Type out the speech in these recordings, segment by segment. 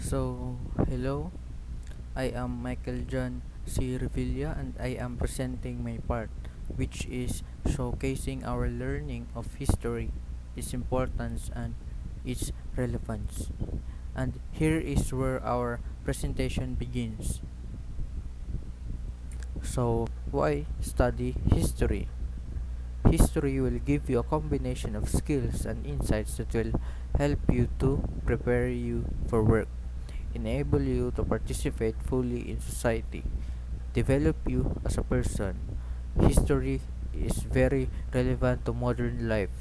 Hello, I am Michael John C. Revilla and I am presenting my part, which is showcasing our learning of history, its importance, and its relevance. And here is where our presentation begins. Why study history? History will give you a combination of skills and insights that will help you to prepare you for work, enable you to participate fully in society, develop you as a person. History is very relevant to modern life.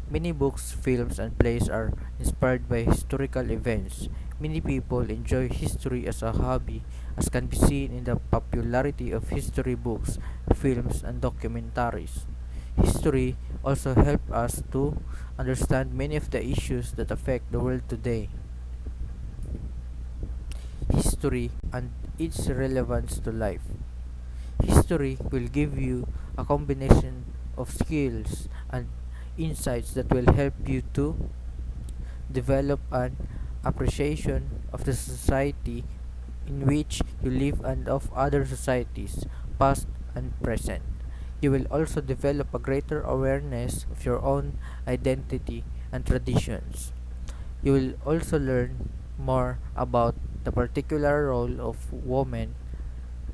Many books, films, and plays are inspired by historical events. Many people enjoy history as a hobby, as can be seen in the popularity of history books, films, and documentaries. History also helps us to understand many of the issues that affect the world today. History and its relevance to life. History will give you a combination of skills and insights that will help you to develop an appreciation of the society in which you live and of other societies, past and present. You will also develop a greater awareness of your own identity and traditions. You will also learn more about the particular role of women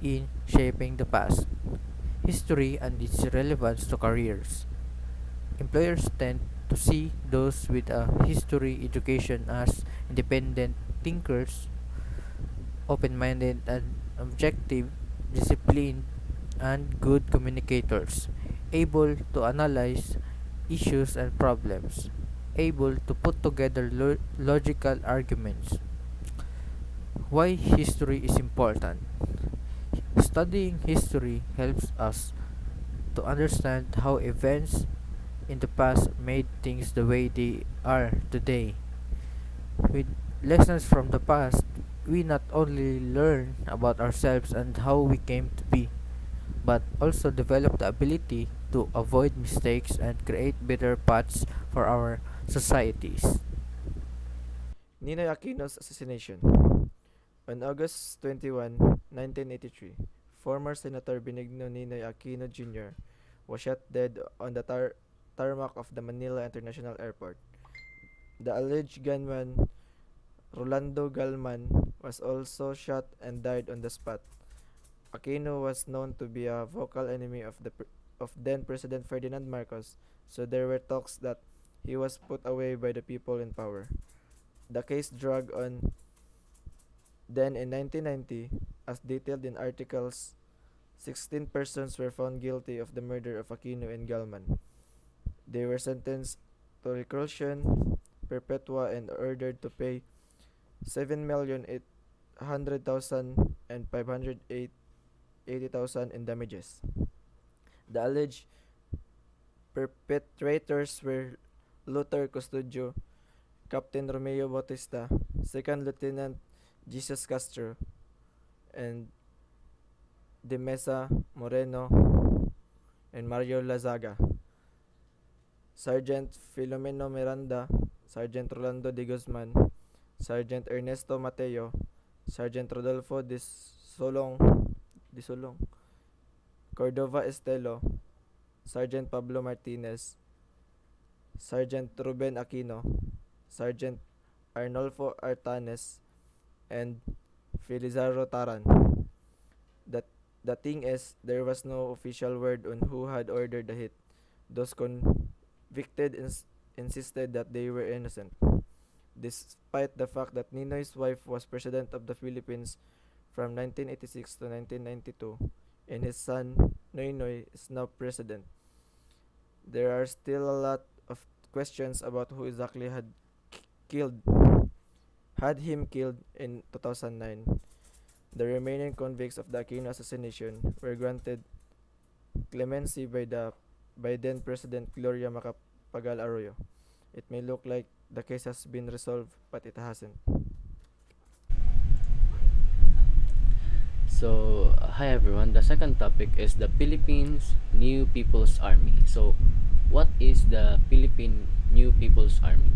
in shaping the past, history, and its relevance to careers. Employers tend to see those with a history education as independent thinkers, open minded and objective, disciplined, and good communicators, able to analyze issues and problems, able to put together logical arguments. Why history is important? Studying history helps us to understand how events in the past made things the way they are today. With lessons from the past, we not only learn about ourselves and how we came to be, but also develop the ability to avoid mistakes and create better paths for our societies. Ninoy Aquino's assassination. On August 21, 1983, former Senator Benigno Ninoy Aquino Jr. was shot dead on the tarmac of the Manila International Airport. The alleged gunman, Rolando Galman, was also shot and died on the spot. Aquino was known to be a vocal enemy of then President Ferdinand Marcos, so there were talks that he was put away by the people in power. The case dragged on. Then in 1990, as detailed in articles, 16 persons were found guilty of the murder of Aquino and Galman. They were sentenced to reclusion perpetua and ordered to pay 7,800,000 and 580,000 in damages. The alleged perpetrators were Luther Custodio, Captain Romeo Bautista, Second Lieutenant Jesus Castro, and De Mesa Moreno, and Mario Lazaga, Sergeant Filomeno Miranda, Sergeant Rolando de Guzman, Sergeant Ernesto Mateo, Sergeant Rodolfo Solong, Cordova Estelo, Sergeant Pablo Martinez, Sergeant Ruben Aquino, Sergeant Arnolfo Artanes, and Felizardo Taran. The thing is, there was no official word on who had ordered the hit. Those convicted insisted that they were innocent, despite the fact that Ninoy's wife was President of the Philippines from 1986 to 1992, and his son, Noynoy, is now President. There are still a lot of questions about who exactly killed had him killed in 2009. The remaining convicts of the Aquino assassination were granted clemency by then President Gloria Macapagal Arroyo. It may look like the case has been resolved, but it hasn't. Hi everyone. The second topic is the Philippines New People's Army. What is the Philippine New People's Army?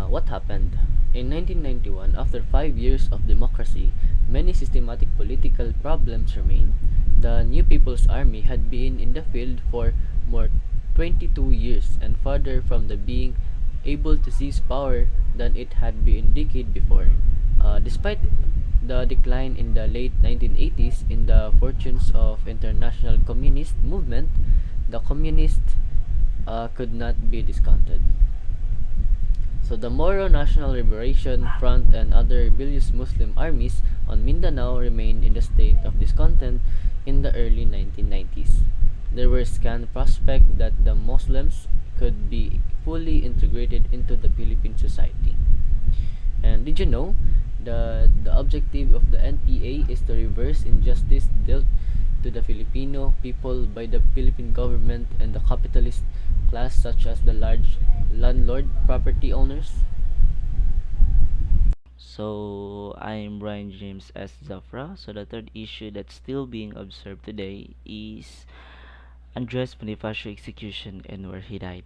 What happened? In 1991, after 5 years of democracy, many systematic political problems remained. The New People's Army had been in the field for more 22 years and farther from the being able to seize power than it had been a decade before. Despite the decline in the late 1980s in the fortunes of international communist movement, the communists could not be discounted. So the Moro National Liberation Front and other rebellious Muslim armies on Mindanao remained in the state of discontent in the early 1990s. There were scant prospects that the Muslims could be fully integrated into the Philippine society. And did you know the objective of the NPA is to reverse injustice dealt to the Filipino people by the Philippine government and the capitalist class such as the large landlord property owners? So I'm Brian James S. Zafra. So the third issue that's still being observed today is Andres Bonifacio execution and where he died.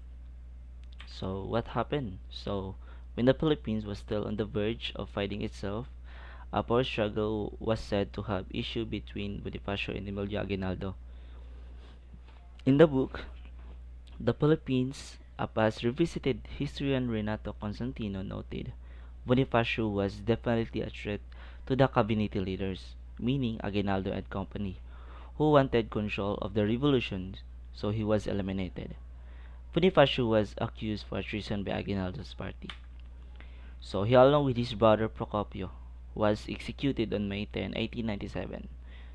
So what happened? So when the Philippines was still on the verge of finding itself, a power struggle was said to have issue between Bonifacio and Emilio Aguinaldo. In the book, The Philippines, a past revisited historian Renato Constantino noted, Bonifacio was definitely a threat to the cabinet leaders, meaning Aguinaldo and company, who wanted control of the revolution, so he was eliminated. Bonifacio was accused for treason by Aguinaldo's party. So he, along with his brother Procopio, was executed on May 10, 1897,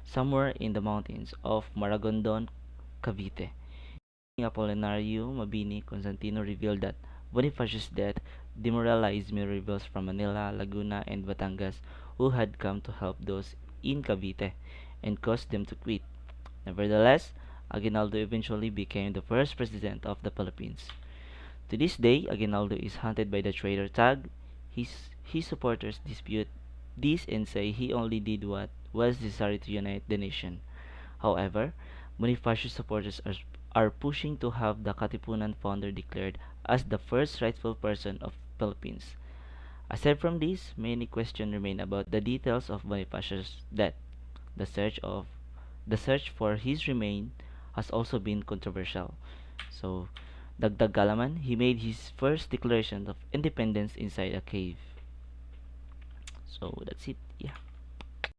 somewhere in the mountains of Maragondon, Cavite. Apolinario Mabini Constantino revealed that Bonifacio's death demoralized many rebels from Manila, Laguna, and Batangas who had come to help those in Cavite and caused them to quit. Nevertheless, Aguinaldo eventually became the first president of the Philippines. To this day, Aguinaldo is haunted by the traitor tag. His supporters dispute this and say he only did what was necessary to unite the nation. However, Bonifacio's supporters are pushing to have the Katipunan founder declared as the first rightful person of Philippines. Aside from this, many questions remain about the details of Bonifacio's death. The search of the search for his remains has also been controversial. So, Dagdag Galaman, he made his first declaration of independence inside a cave. So that's it. Yeah.